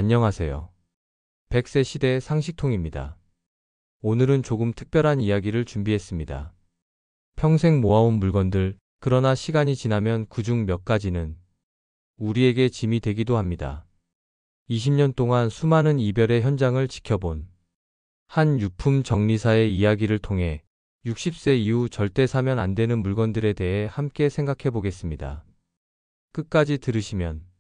안녕하세요. 100세 시대의 상식통입니다. 오늘은 조금 특별한 이야기를 준비했습니다. 평생 모아온 물건들, 그러나 시간이 지나면 그중 몇 가지는 우리에게 짐이 되기도 합니다. 20년 동안 수많은 이별의 현장을 지켜본 한 유품 정리사의 이야기를 통해 60세 이후 절대 사면 안 되는 물건들에 대해 함께 생각해 보겠습니다. 끝까지 들으시면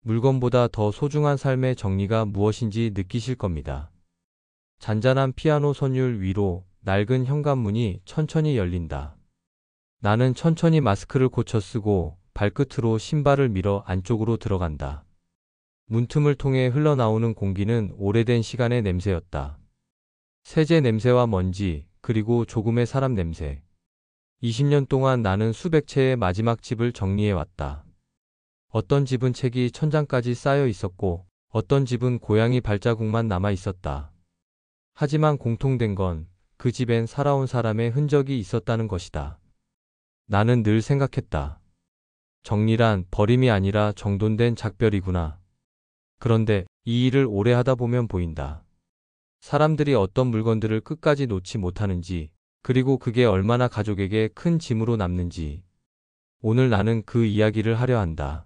물건보다 더 소중한 삶의 정리가 무엇인지 느끼실 겁니다. 잔잔한 피아노 선율 위로 낡은 현관문이 천천히 열린다. 나는 천천히 마스크를 고쳐 쓰고 발끝으로 신발을 밀어 안쪽으로 들어간다. 문틈을 통해 흘러나오는 공기는 오래된 시간의 냄새였다. 세제 냄새와 먼지, 그리고 조금의 사람 냄새. 20년 동안 나는 수백 채의 마지막 집을 정리해왔다. 어떤 집은 책이 천장까지 쌓여 있었고, 어떤 집은 고양이 발자국만 남아 있었다. 하지만 공통된 건 그 집엔 살아온 사람의 흔적이 있었다는 것이다. 나는 늘 생각했다. 정리란 버림이 아니라 정돈된 작별이구나. 그런데 이 일을 오래 하다 보면 보인다. 사람들이 어떤 물건들을 끝까지 놓지 못하는지, 그리고 그게 얼마나 가족에게 큰 짐으로 남는지. 오늘 나는 그 이야기를 하려 한다.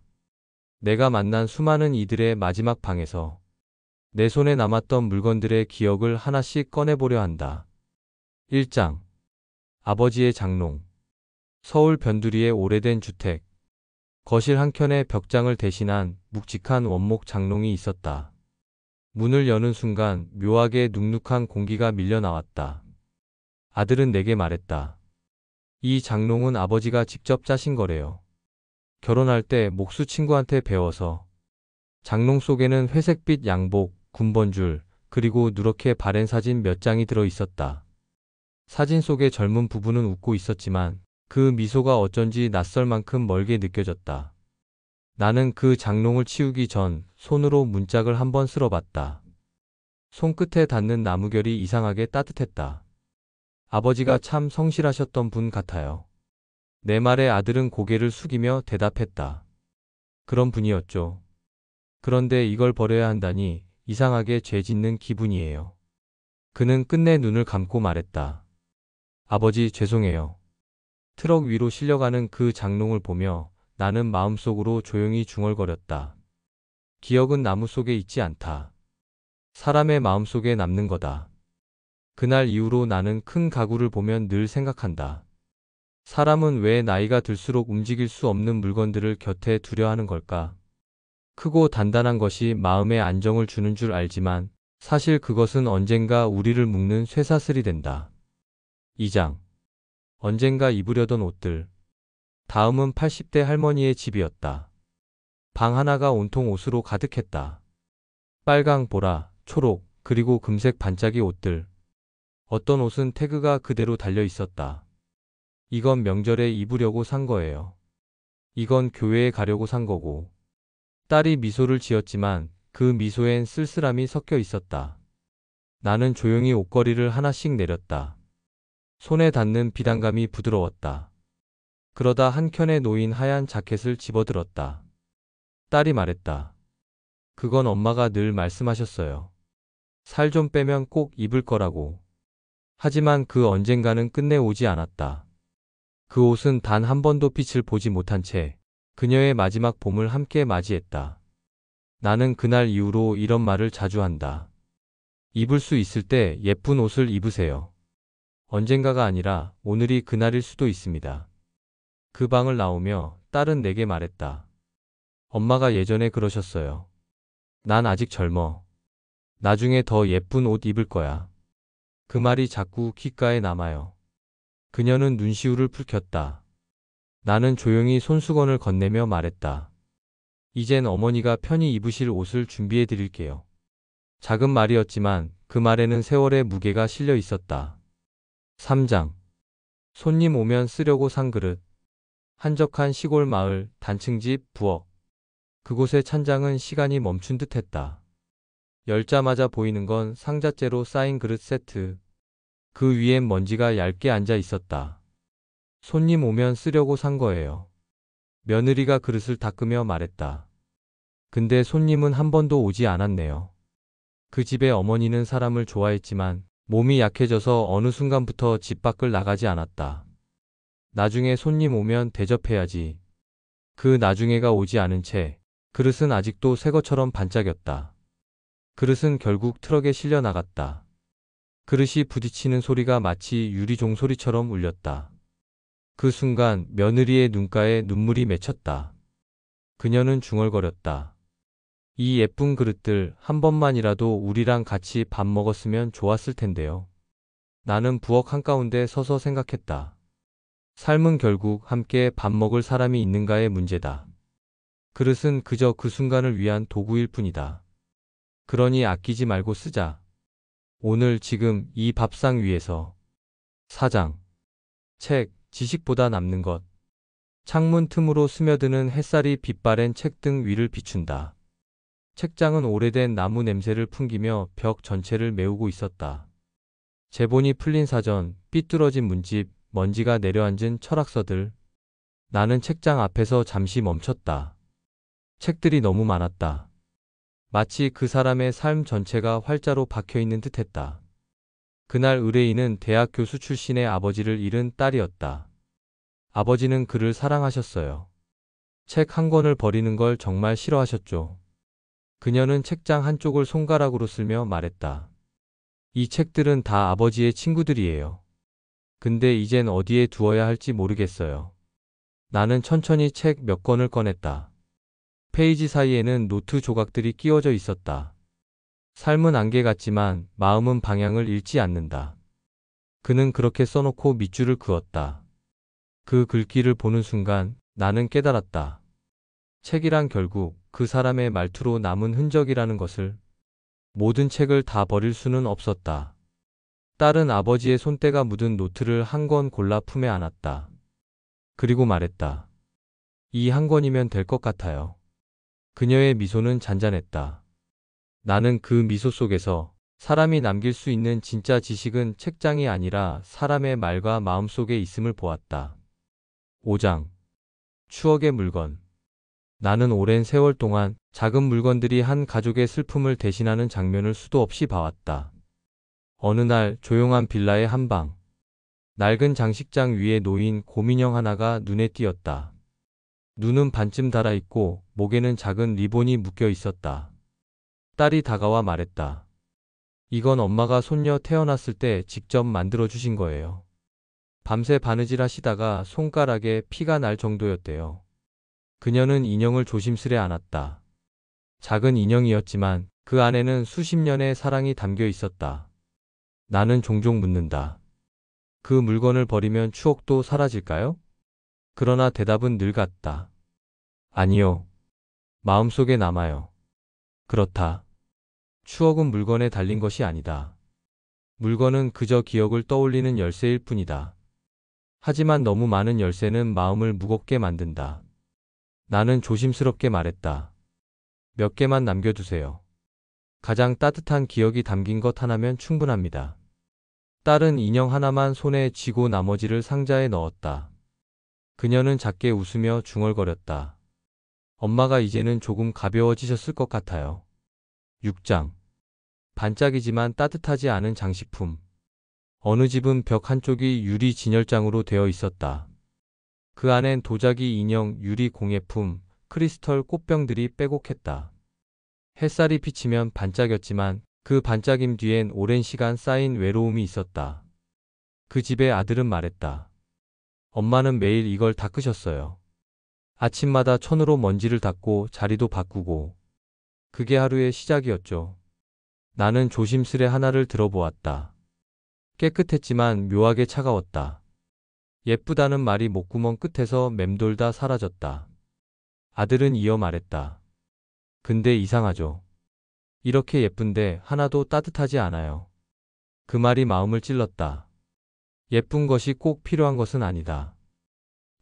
내가 만난 수많은 이들의 마지막 방에서 내 손에 남았던 물건들의 기억을 하나씩 꺼내보려 한다. 1장. 아버지의 장롱. 서울 변두리의 오래된 주택. 거실 한켠에 벽장을 대신한 묵직한 원목 장롱이 있었다. 문을 여는 순간 묘하게 눅눅한 공기가 밀려 나왔다. 아들은 내게 말했다. 이 장롱은 아버지가 직접 짜신 거래요. 결혼할 때 목수 친구한테 배워서. 장롱 속에는 회색빛 양복, 군번줄, 그리고 누렇게 바랜 사진 몇 장이 들어 있었다. 사진 속의 젊은 부부는 웃고 있었지만 그 미소가 어쩐지 낯설 만큼 멀게 느껴졌다. 나는 그 장롱을 치우기 전 손으로 문짝을 한번 쓸어봤다. 손끝에 닿는 나무결이 이상하게 따뜻했다. 아버지가 참 성실하셨던 분 같아요. 내 말에 아들은 고개를 숙이며 대답했다. 그런 분이었죠. 그런데 이걸 버려야 한다니 이상하게 죄 짓는 기분이에요. 그는 끝내 눈을 감고 말했다. 아버지, 죄송해요. 트럭 위로 실려가는 그 장롱을 보며 나는 마음속으로 조용히 중얼거렸다. 기억은 나무 속에 있지 않다. 사람의 마음속에 남는 거다. 그날 이후로 나는 큰 가구를 보면 늘 생각한다. 사람은 왜 나이가 들수록 움직일 수 없는 물건들을 곁에 두려 하는 걸까? 크고 단단한 것이 마음에 안정을 주는 줄 알지만 사실 그것은 언젠가 우리를 묶는 쇠사슬이 된다. 2장. 언젠가 입으려던 옷들. 다음은 80대 할머니의 집이었다. 방 하나가 온통 옷으로 가득했다. 빨강, 보라, 초록, 그리고 금색 반짝이 옷들. 어떤 옷은 태그가 그대로 달려 있었다. 이건 명절에 입으려고 산 거예요. 이건 교회에 가려고 산 거고. 딸이 미소를 지었지만 그 미소엔 쓸쓸함이 섞여 있었다. 나는 조용히 옷걸이를 하나씩 내렸다. 손에 닿는 비단감이 부드러웠다. 그러다 한켠에 놓인 하얀 자켓을 집어들었다. 딸이 말했다. 그건 엄마가 늘 말씀하셨어요. 살 좀 빼면 꼭 입을 거라고. 하지만 그 언젠가는 끝내 오지 않았다. 그 옷은 단 한 번도 빛을 보지 못한 채 그녀의 마지막 봄을 함께 맞이했다. 나는 그날 이후로 이런 말을 자주 한다. 입을 수 있을 때 예쁜 옷을 입으세요. 언젠가가 아니라 오늘이 그날일 수도 있습니다. 그 방을 나오며 딸은 내게 말했다. 엄마가 예전에 그러셨어요. 난 아직 젊어. 나중에 더 예쁜 옷 입을 거야. 그 말이 자꾸 귓가에 남아요. 그녀는 눈시울을 붉혔다. 나는 조용히 손수건을 건네며 말했다. 이젠 어머니가 편히 입으실 옷을 준비해 드릴게요. 작은 말이었지만 그 말에는 세월의 무게가 실려 있었다. 3장. 손님 오면 쓰려고 산 그릇. 한적한 시골 마을, 단층집, 부엌. 그곳의 찬장은 시간이 멈춘 듯 했다. 열자마자 보이는 건 상자째로 쌓인 그릇 세트. 그 위엔 먼지가 얇게 앉아 있었다. 손님 오면 쓰려고 산 거예요. 며느리가 그릇을 닦으며 말했다. 근데 손님은 한 번도 오지 않았네요. 그 집의 어머니는 사람을 좋아했지만 몸이 약해져서 어느 순간부터 집 밖을 나가지 않았다. 나중에 손님 오면 대접해야지. 그 나중에가 오지 않은 채 그릇은 아직도 새 것처럼 반짝였다. 그릇은 결국 트럭에 실려 나갔다. 그릇이 부딪히는 소리가 마치 유리종 소리처럼 울렸다. 그 순간 며느리의 눈가에 눈물이 맺혔다. 그녀는 중얼거렸다. 이 예쁜 그릇들 한 번만이라도 우리랑 같이 밥 먹었으면 좋았을 텐데요. 나는 부엌 한가운데 서서 생각했다. 삶은 결국 함께 밥 먹을 사람이 있는가의 문제다. 그릇은 그저 그 순간을 위한 도구일 뿐이다. 그러니 아끼지 말고 쓰자. 오늘 지금 이 밥상 위에서. 사장. 책, 지식보다 남는 것. 창문 틈으로 스며드는 햇살이 빛바랜 책등 위를 비춘다. 책장은 오래된 나무 냄새를 풍기며 벽 전체를 메우고 있었다. 제본이 풀린 사전, 삐뚤어진 문집, 먼지가 내려앉은 철학서들. 나는 책장 앞에서 잠시 멈췄다. 책들이 너무 많았다. 마치 그 사람의 삶 전체가 활자로 박혀있는 듯했다. 그날 의뢰인은 대학 교수 출신의 아버지를 잃은 딸이었다. 아버지는 그를 사랑하셨어요. 책 한 권을 버리는 걸 정말 싫어하셨죠. 그녀는 책장 한쪽을 손가락으로 쓸며 말했다. 이 책들은 다 아버지의 친구들이에요. 근데 이젠 어디에 두어야 할지 모르겠어요. 나는 천천히 책 몇 권을 꺼냈다. 페이지 사이에는 노트 조각들이 끼워져 있었다. 삶은 안개 같지만 마음은 방향을 잃지 않는다. 그는 그렇게 써놓고 밑줄을 그었다. 그 글귀를 보는 순간 나는 깨달았다. 책이란 결국 그 사람의 말투로 남은 흔적이라는 것을. 모든 책을 다 버릴 수는 없었다. 딸은 아버지의 손때가 묻은 노트를 한 권 골라 품에 안았다. 그리고 말했다. 이 한 권이면 될 것 같아요. 그녀의 미소는 잔잔했다. 나는 그 미소 속에서 사람이 남길 수 있는 진짜 지식은 책장이 아니라 사람의 말과 마음 속에 있음을 보았다. 5장. 추억의 물건. 나는 오랜 세월 동안 작은 물건들이 한 가족의 슬픔을 대신하는 장면을 수도 없이 봐왔다. 어느 날 조용한 빌라의 한방. 낡은 장식장 위에 놓인 곰인형 하나가 눈에 띄었다. 눈은 반쯤 달아있고 목에는 작은 리본이 묶여 있었다. 딸이 다가와 말했다. 이건 엄마가 손녀 태어났을 때 직접 만들어주신 거예요. 밤새 바느질 하시다가 손가락에 피가 날 정도였대요. 그녀는 인형을 조심스레 안았다. 작은 인형이었지만 그 안에는 수십 년의 사랑이 담겨 있었다. 나는 종종 묻는다. 그 물건을 버리면 추억도 사라질까요? 그러나 대답은 늘 같다. 아니요. 마음속에 남아요. 그렇다. 추억은 물건에 달린 것이 아니다. 물건은 그저 기억을 떠올리는 열쇠일 뿐이다. 하지만 너무 많은 열쇠는 마음을 무겁게 만든다. 나는 조심스럽게 말했다. 몇 개만 남겨두세요. 가장 따뜻한 기억이 담긴 것 하나면 충분합니다. 딸은 인형 하나만 손에 쥐고 나머지를 상자에 넣었다. 그녀는 작게 웃으며 중얼거렸다. 엄마가 이제는 조금 가벼워지셨을 것 같아요. 6장. 반짝이지만 따뜻하지 않은 장식품. 어느 집은 벽 한쪽이 유리 진열장으로 되어 있었다. 그 안엔 도자기 인형, 유리 공예품, 크리스털 꽃병들이 빼곡했다. 햇살이 비치면 반짝였지만 그 반짝임 뒤엔 오랜 시간 쌓인 외로움이 있었다. 그 집의 아들은 말했다. 엄마는 매일 이걸 닦으셨어요. 아침마다 천으로 먼지를 닦고 자리도 바꾸고. 그게 하루의 시작이었죠. 나는 조심스레 하나를 들어보았다. 깨끗했지만 묘하게 차가웠다. 예쁘다는 말이 목구멍 끝에서 맴돌다 사라졌다. 아들은 이어 말했다. 근데 이상하죠. 이렇게 예쁜데 하나도 따뜻하지 않아요. 그 말이 마음을 찔렀다. 예쁜 것이 꼭 필요한 것은 아니다.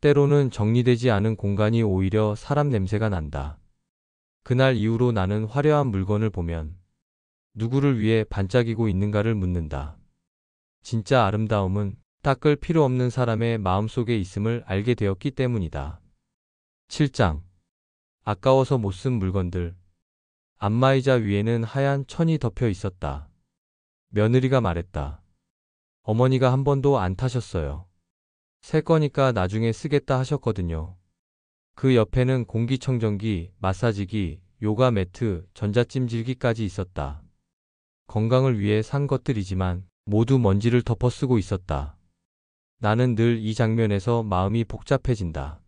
때로는 정리되지 않은 공간이 오히려 사람 냄새가 난다. 그날 이후로 나는 화려한 물건을 보면 누구를 위해 반짝이고 있는가를 묻는다. 진짜 아름다움은 닦을 필요 없는 사람의 마음속에 있음을 알게 되었기 때문이다. 7장. 아까워서 못 쓴 물건들. 안마의자 위에는 하얀 천이 덮여 있었다. 며느리가 말했다. 어머니가 한 번도 안 타셨어요. 새 거니까 나중에 쓰겠다 하셨거든요. 그 옆에는 공기청정기, 마사지기, 요가 매트, 전자찜질기까지 있었다. 건강을 위해 산 것들이지만 모두 먼지를 덮어 쓰고 있었다. 나는 늘 이 장면에서 마음이 복잡해진다.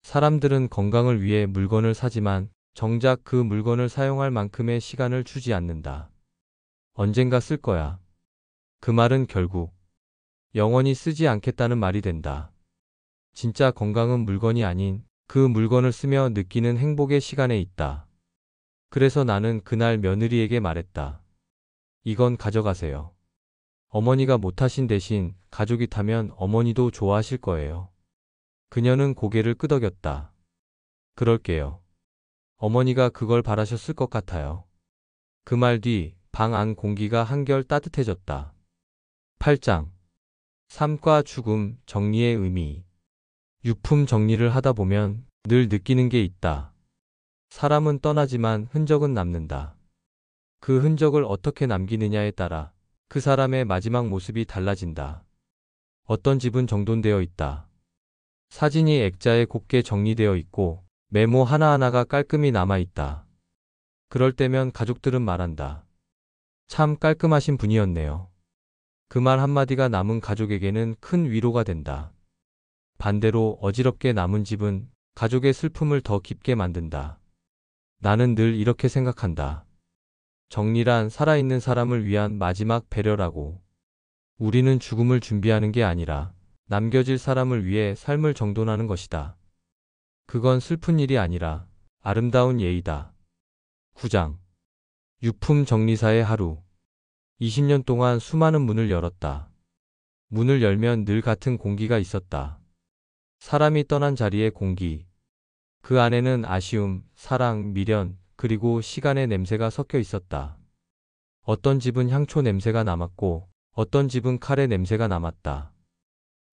사람들은 건강을 위해 물건을 사지만 정작 그 물건을 사용할 만큼의 시간을 주지 않는다. 언젠가 쓸 거야. 그 말은 결국 영원히 쓰지 않겠다는 말이 된다. 진짜 건강은 물건이 아닌 그 물건을 쓰며 느끼는 행복의 시간에 있다. 그래서 나는 그날 며느리에게 말했다. 이건 가져가세요. 어머니가 못 타신 대신 가족이 타면 어머니도 좋아하실 거예요. 그녀는 고개를 끄덕였다. 그럴게요. 어머니가 그걸 바라셨을 것 같아요. 그 말 뒤 방 안 공기가 한결 따뜻해졌다. 8장. 삶과 죽음, 정리의 의미. 유품 정리를 하다 보면 늘 느끼는 게 있다. 사람은 떠나지만 흔적은 남는다. 그 흔적을 어떻게 남기느냐에 따라 그 사람의 마지막 모습이 달라진다. 어떤 집은 정돈되어 있다. 사진이 액자에 곱게 정리되어 있고 메모 하나하나가 깔끔히 남아 있다. 그럴 때면 가족들은 말한다. 참 깔끔하신 분이었네요. 그 말 한마디가 남은 가족에게는 큰 위로가 된다. 반대로 어지럽게 남은 집은 가족의 슬픔을 더 깊게 만든다. 나는 늘 이렇게 생각한다. 정리란 살아있는 사람을 위한 마지막 배려라고. 우리는 죽음을 준비하는 게 아니라 남겨질 사람을 위해 삶을 정돈하는 것이다. 그건 슬픈 일이 아니라 아름다운 예의다. 9장. 유품 정리사의 하루. 20년 동안 수많은 문을 열었다. 문을 열면 늘 같은 공기가 있었다. 사람이 떠난 자리의 공기. 그 안에는 아쉬움, 사랑, 미련, 그리고 시간의 냄새가 섞여 있었다. 어떤 집은 향초 냄새가 남았고, 어떤 집은 칼의 냄새가 남았다.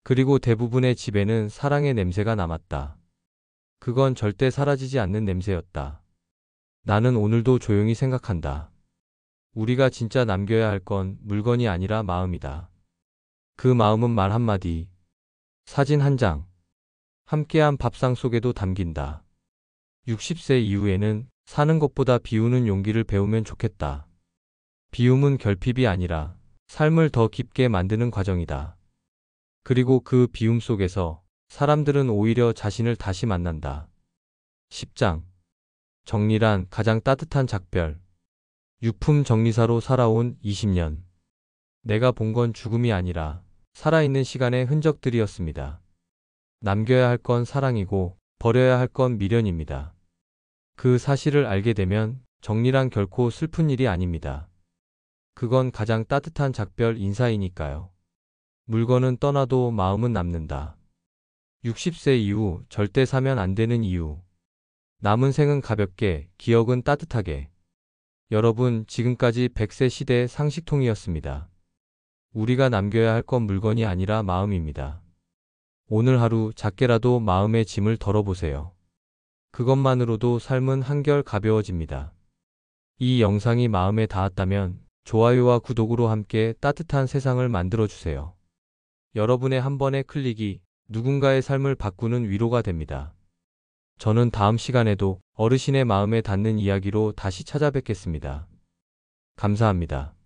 그리고 대부분의 집에는 사랑의 냄새가 남았다. 그건 절대 사라지지 않는 냄새였다. 나는 오늘도 조용히 생각한다. 우리가 진짜 남겨야 할 건 물건이 아니라 마음이다. 그 마음은 말 한마디, 사진 한 장, 함께한 밥상 속에도 담긴다. 60세 이후에는 사는 것보다 비우는 용기를 배우면 좋겠다. 비움은 결핍이 아니라 삶을 더 깊게 만드는 과정이다. 그리고 그 비움 속에서 사람들은 오히려 자신을 다시 만난다. 10장. 정리란 가장 따뜻한 작별. 유품 정리사로 살아온 20년. 내가 본 건 죽음이 아니라 살아있는 시간의 흔적들이었습니다. 남겨야 할 건 사랑이고 버려야 할 건 미련입니다. 그 사실을 알게 되면 정리란 결코 슬픈 일이 아닙니다. 그건 가장 따뜻한 작별 인사이니까요. 물건은 떠나도 마음은 남는다. 60세 이후 절대 사면 안 되는 이유. 남은 생은 가볍게, 기억은 따뜻하게. 여러분, 지금까지 100세 시대의 상식통이었습니다. 우리가 남겨야 할 건 물건이 아니라 마음입니다. 오늘 하루 작게라도 마음의 짐을 덜어보세요. 그것만으로도 삶은 한결 가벼워집니다. 이 영상이 마음에 닿았다면 좋아요와 구독으로 함께 따뜻한 세상을 만들어주세요. 여러분의 한 번의 클릭이 누군가의 삶을 바꾸는 위로가 됩니다. 저는 다음 시간에도 어르신의 마음에 닿는 이야기로 다시 찾아뵙겠습니다. 감사합니다.